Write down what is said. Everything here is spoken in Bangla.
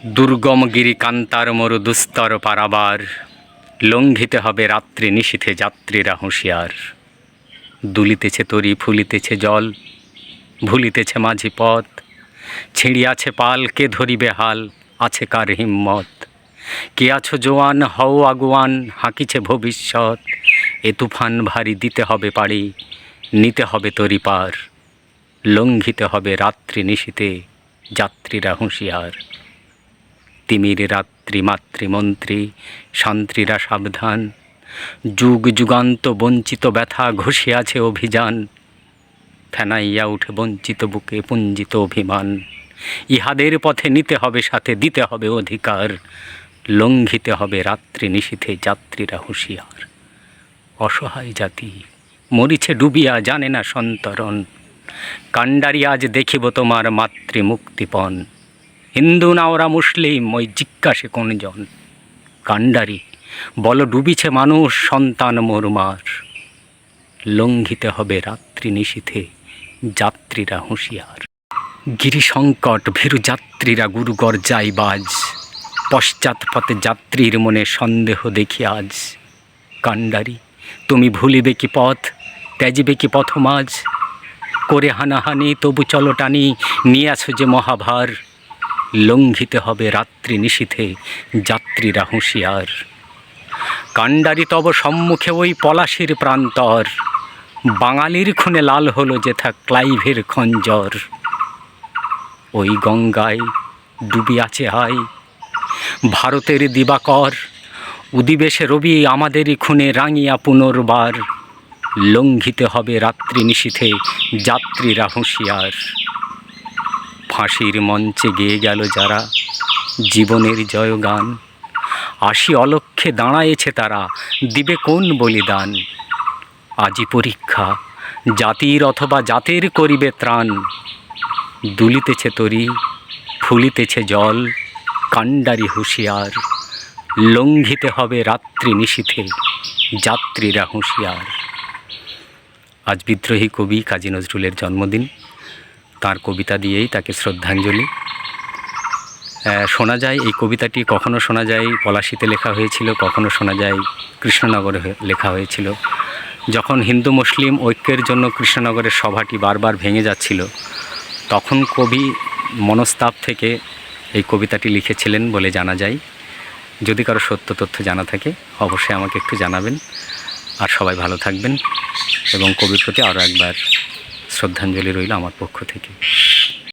দুর্গম গিরি কান্তার মরু দুস্তর পারাবার, লঙ্ঘিতে হবে রাত্রি নিশীথে যাত্রীরা হুঁশিয়ার। দুলিতেছে তরি ফুলিতেছে জল, ভুলিতেছে মাঝি পথ, ছিঁড়িয়াছে পাল কে ধরিবে হাল, আছে কার হিম্মত। কে আছো জোয়ান হও আগুয়ান, হাঁকিছে ভবিষ্যৎ। এ তুফান ভারী দিতে হবে পাড়ি, নিতে হবে তরি পার। লঙ্ঘিতে হবে রাত্রি নিশীথে যাত্রীরা হুঁশিয়ার। তিমির রাত্রি মাতৃমন্ত্রী শান্ত্রীরা সাবধান, যুগ যুগান্ত বঞ্চিত ব্যথা ঘষিয়াছে অভিযান। ফেনাইয়া উঠে বঞ্চিত বুকে পুঞ্জিত অভিমান, ইহাদের পথে নিতে হবে সাথে দিতে হবে অধিকার। লঙ্ঘিতে হবে রাত্রি নিশীথে যাত্রীরা হুঁশিয়ার। অসহায় জাতি মরিছে ডুবিয়া জানে না সন্তরণ, কাণ্ডারি আজ দেখিব তোমার মাতৃমুক্তিপণ। হিন্দু না ওরা মুসলিম ওই জিজ্ঞাসে কোনজন, কাণ্ডারি বল ডুবিছে মানুষ সন্তান মোরমার। লঙ্ঘিতে হবে রাত্রি নিশীথে যাত্রীরা হুঁশিয়ার। গিরি সংকট ভীরু যাত্রীরা গুরু গর্জাই বাজ, পশ্চাৎপথে যাত্রীর মনে সন্দেহ দেখি আজ। কাণ্ডারি তুমি ভুলিবে কি পথ, ত্যাজিবে কি পথমাজ। করে হানাহানি তবু চলো টানি, নিয়ে আছো যে মহাভার। লঙ্ঘিতে হবে রাত্রি নিশীথে যাত্রীরা হুঁশিয়ার। কাণ্ডারি তব সম্মুখে ওই পলাশির প্রান্তর, বাঙালির খুনে লাল হলো যেথা ক্লাইভের খঞ্জর। ওই গঙ্গায় ডুবিয়াছে হাই ভারতের দিবাকর, উদিবেশে রবি আমাদেরই খুনে রাঙিয়া পুনর্বার। লঙ্ঘিতে হবে রাত্রি নিশীথে যাত্রীরা হুঁশিয়ার। ফাঁসির মঞ্চে গেয়ে গেল যারা জীবনের জয়গান, আসি অলক্ষ্যে দাঁড়ায়েছে তারা দিবে কোন বলিদান। আজি পরীক্ষা জাতির অথবা জাতের করিবে ত্রাণ, দুলিতেছে তরি ফুলিতেছে জল, কাণ্ডারি হুঁশিয়ার। লঙ্ঘিতে হবে রাত্রি নিশীথে যাত্রীরা হুঁশিয়ার। আজ বিদ্রোহী কবি কাজী নজরুলের জন্মদিন, তার কবিতা দিয়েই তাকে শ্রদ্ধাঞ্জলি। শোনা যায় এই কবিতাটি কখনো শোনা যায় পলাশীতে লেখা হয়েছিল, কখনো শোনা যায় কৃষ্ণনগরে লেখা হয়েছিল। যখন হিন্দু মুসলিম ঐক্যের জন্য কৃষ্ণনগরের সভাটি বারবার ভেঙে যাচ্ছিল, তখন কবি মনস্তাপ থেকে এই কবিতাটি লিখেছিলেন বলে জানা যায়। যদি কারো সত্য তথ্য জানা থাকে অবশ্যই আমাকে একটু জানাবেন। আর সবাই ভালো থাকবেন এবং কবির প্রতি আরও একবার শ্রদ্ধাঞ্জলি রইল আমার পক্ষ থেকে।